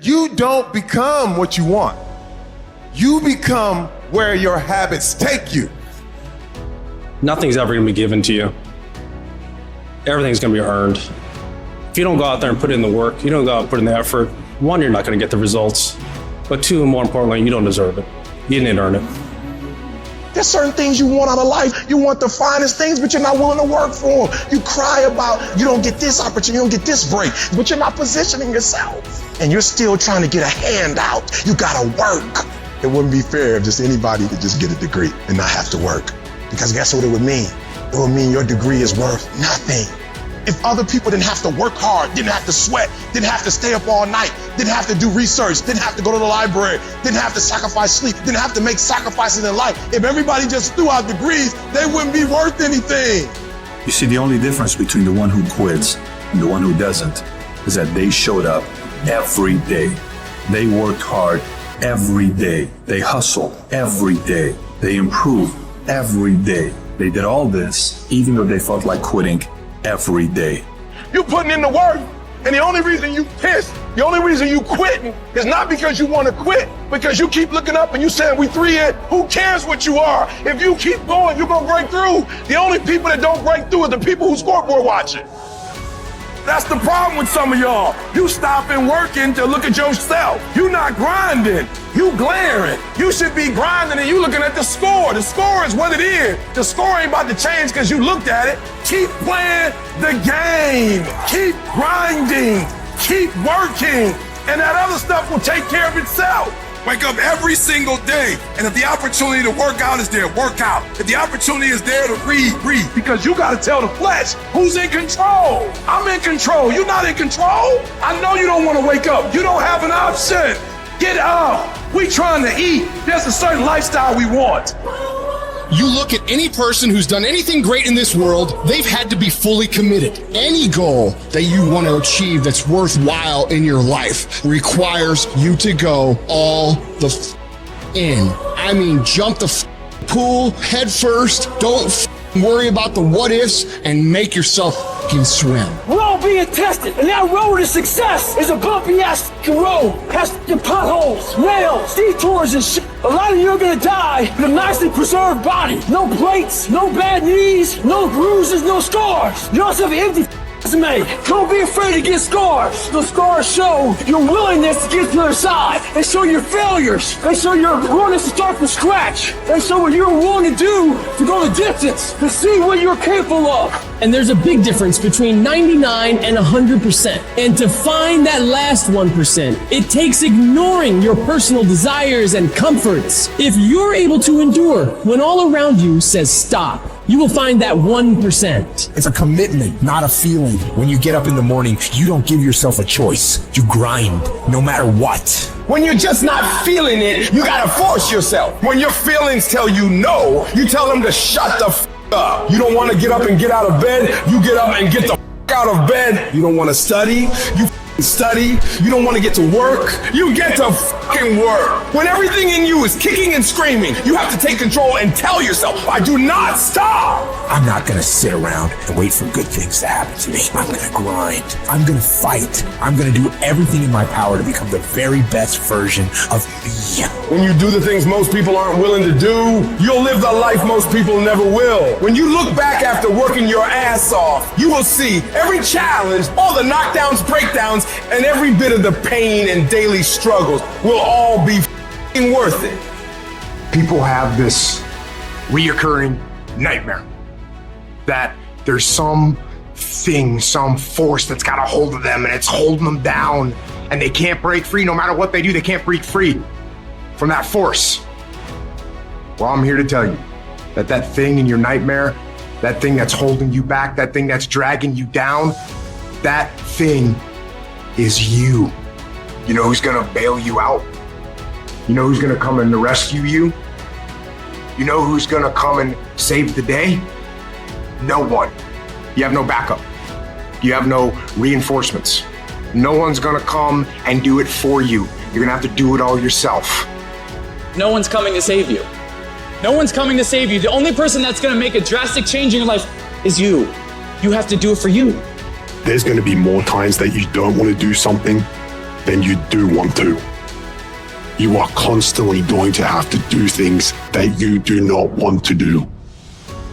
You don't become what you want. You become where your habits take you. Nothing's ever gonna be given to you. Everything's gonna be earned. If you don't go out there and put in the work, you don't go out and put in the effort, one, you're not gonna get the results. But two, and more importantly, you don't deserve it. You didn't earn it. There's certain things you want out of life. You want the finest things, but you're not willing to work for them. You cry about you don't get this opportunity, you don't get this break, but you're not positioning yourself. And you're still trying to get a handout. You gotta work. It wouldn't be fair if just anybody could just get a degree and not have to work. Because guess what it would mean? It would mean your degree is worth nothing. If other people didn't have to work hard, didn't have to sweat, didn't have to stay up all night, didn't have to do research, didn't have to go to the library, didn't have to sacrifice sleep, didn't have to make sacrifices in life, if everybody just threw out degrees, they wouldn't be worth anything. You see, the only difference between the one who quits and the one who doesn't is that they showed up every day. They worked hard every day. They hustled every day. They improved every day. They did all this even though they felt like quitting every day. You putting in the work, and the only reason you pissed, the only reason you quitting is not because you want to quit, because you keep looking up and you saying we 3 in, who cares what you are? If you keep going, you're gonna break through. The only people that don't break through are the people who scoreboard watching. That's the problem with some of y'all. You stopping working to look at yourself. You not grinding, you glaring. You should be grinding and you looking at the score. The score is what it is. The score ain't about to change because you looked at it. Keep playing the game. Keep grinding. Keep working. And that other stuff will take care of itself. Wake up every single day, and if the opportunity to work out is there, work out. If the opportunity is there to read, read. Because you gotta tell the flesh who's in control. I'm in control, you're not in control. I know you don't wanna wake up. You don't have an option. Get up. We trying to eat. There's a certain lifestyle we want. You look at any person who's done anything great in this world, they've had to be fully committed. Any goal that you want to achieve that's worthwhile in your life requires you to go all the in. I mean, jump the pool head first. Don't worry about the what ifs and make yourself swim. We're all being tested, and that road to success is a bumpy ass road. Has potholes, rails, detours, and shit. A lot of you are gonna die with a nicely preserved body. No plates, no bad knees, no bruises, no scars. You also have an empty resume. Don't be afraid to get scars. The scars show your willingness to get to the other side. They show your failures. They show your willingness to start from scratch. They show what you're willing to do to go the distance, to see what you're capable of. And there's a big difference between 99 and 100%. And to find that last 1%, it takes ignoring your personal desires and comforts. If you're able to endure when all around you says stop, you will find that 1%. It's a commitment, not a feeling. When you get up in the morning, you don't give yourself a choice. You grind, no matter what. When you're just not feeling it, you gotta force yourself. When your feelings tell you no, you tell them to shut the up. You don't want to get up and get out of bed, you get up and get the out of bed. You don't want to study, you study. You don't want to get to work, you get to fucking work. When everything in you is kicking and screaming, you have to take control and tell yourself, I do not stop. I'm not gonna sit around and wait for good things to happen to me. I'm gonna grind. I'm gonna fight. I'm gonna do everything in my power to become the very best version of me. When you do the things most people aren't willing to do, you'll live the life most people never will. When you look back after working your ass off, you will see every challenge, all the knockdowns, breakdowns, and every bit of the pain and daily struggles will all be worth it. People have this reoccurring nightmare that there's some thing, some force that's got a hold of them and it's holding them down and they can't break free. No matter what they do, they can't break free from that force. Well, I'm here to tell you that that thing in your nightmare, that thing that's holding you back, that thing that's dragging you down, that thing is you. You know who's gonna bail you out? You know who's gonna come and rescue you? You know who's gonna come and save the day? No one. You have no backup. You have no reinforcements. No one's gonna come and do it for you. You're gonna have to do it all yourself. No one's coming to save you. No one's coming to save you. The only person that's gonna make a drastic change in your life is you. You have to do it for you. There's going to be more times that you don't want to do something then you do want to. You are constantly going to have to do things that you do not want to do.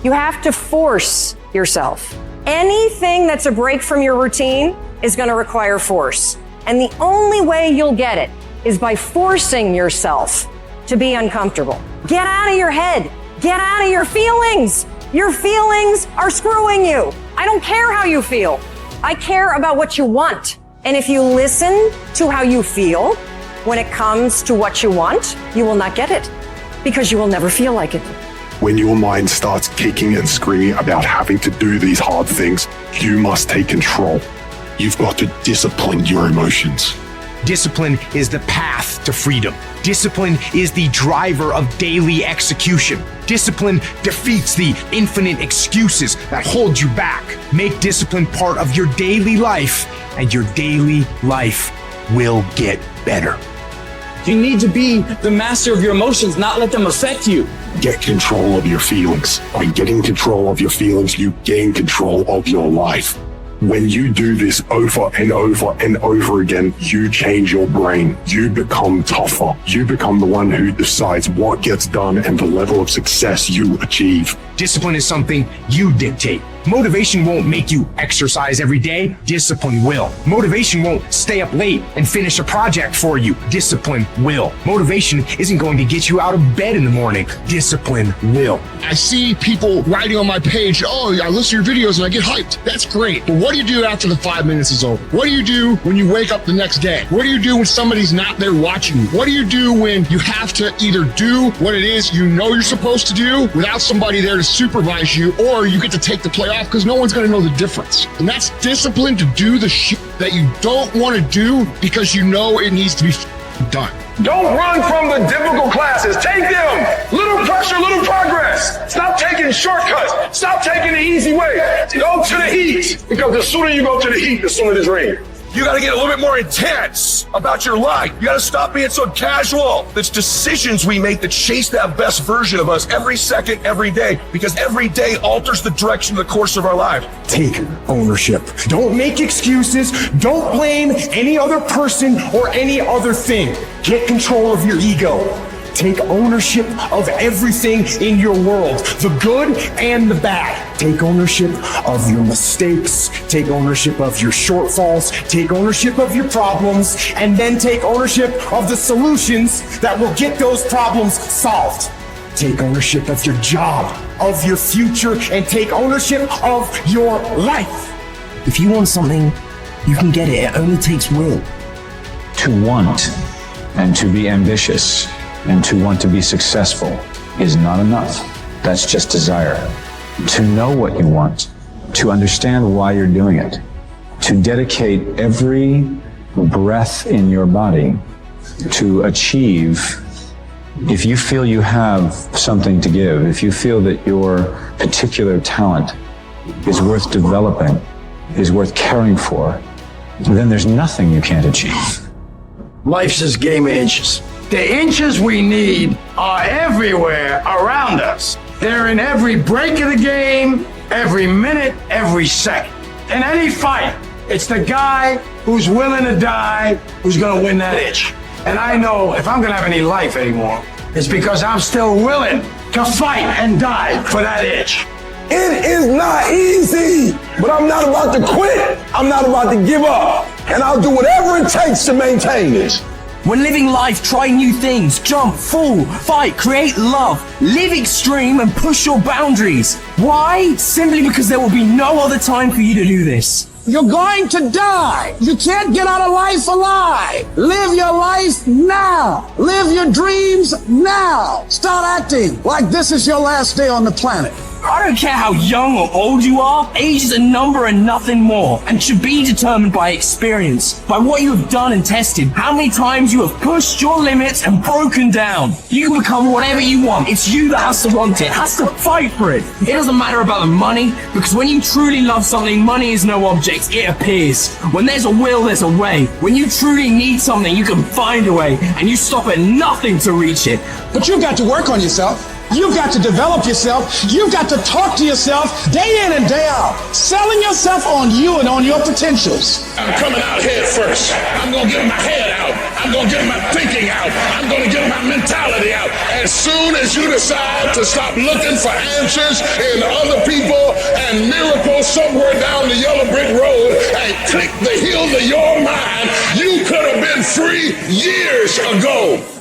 You have to force yourself. Anything that's a break from your routine is going to require force. And the only way you'll get it is by forcing yourself to be uncomfortable. Get out of your head. Get out of your feelings. Your feelings are screwing you. I don't care how you feel. I care about what you want. And if you listen to how you feel when it comes to what you want, you will not get it because you will never feel like it. When your mind starts kicking and screaming about having to do these hard things, you must take control. You've got to discipline your emotions. Discipline is the path to freedom. Discipline is the driver of daily execution. Discipline defeats the infinite excuses that hold you back. Make discipline part of your daily life, and your daily life will get better. You need to be the master of your emotions, not let them affect you. Get control of your feelings. By getting control of your feelings, you gain control of your life. When you do this over and over and over again, you change your brain. You become tougher. You become the one who decides what gets done and the level of success you achieve. Discipline is something you dictate. Motivation won't make you exercise every day. Discipline will. Motivation won't stay up late and finish a project for you. Discipline will. Motivation isn't going to get you out of bed in the morning. Discipline will. I see people writing on my page, oh, I listen to your videos and I get hyped. That's great. But what do you do after the 5 minutes is over? What do you do when you wake up the next day? What do you do when somebody's not there watching you? What do you do when you have to either do what it is you know you're supposed to do without somebody there to supervise you, or you get to take the play off because no one's going to know the difference? And that's discipline to do the shit that you don't want to do because you know it needs to be done. Don't run from the difficult classes. Take them. Little pressure, little progress. Stop taking shortcuts. Stop taking the easy way. Go to the heat. Because the sooner you go to the heat, the sooner it's rain. You got to get a little bit more intense about your life. You got to stop being so casual. It's decisions we make that chase that best version of us every second, every day, because every day alters the direction of the course of our life. Take ownership. Don't make excuses. Don't blame any other person or any other thing. Get control of your ego. Take ownership of everything in your world, the good and the bad. Take ownership of your mistakes. Take ownership of your shortfalls. Take ownership of your problems. And then take ownership of the solutions that will get those problems solved. Take ownership of your job, of your future, and take ownership of your life. If you want something, you can get it. It only takes will. To want and to be ambitious and to want to be successful is not enough. That's just desire. To know what you want, to understand why you're doing it, to dedicate every breath in your body to achieve. If you feel you have something to give, if you feel that your particular talent is worth developing, is worth caring for, then there's nothing you can't achieve. Life's this game of inches. The inches we need are everywhere around us. They're in every break of the game, every minute, every second. In any fight, it's the guy who's willing to die who's gonna win that itch. And I know if I'm gonna have any life anymore, it's because I'm still willing to fight and die for that itch. It is not easy, but I'm not about to quit. I'm not about to give up. And I'll do whatever it takes to maintain this. When living life, try new things, jump, fall, fight, create love, live extreme and push your boundaries. Why? Simply because there will be no other time for you to do this. You're going to die. You can't get out of life alive. Live your life now. Live your dreams now. Start acting like this is your last day on the planet. I don't care how young or old you are, age is a number and nothing more, and should be determined by experience, by what you have done and tested, how many times you have pushed your limits and broken down. You can become whatever you want. It's you that has to want it, has to fight for it. It doesn't matter about the money, because when you truly love something, money is no object, it appears. When there's a will, there's a way. When you truly need something, you can find a way, and you stop at nothing to reach it. But you've got to work on yourself. You've got to develop yourself. You've got to talk to yourself day in and day out, selling yourself on you and on your potentials. I'm coming out head first. I'm going to get my head out. I'm going to get my thinking out. I'm going to get my mentality out. As soon as you decide to stop looking for answers in other people and miracles somewhere down the yellow brick road and click the heels of your mind, you could have been free years ago.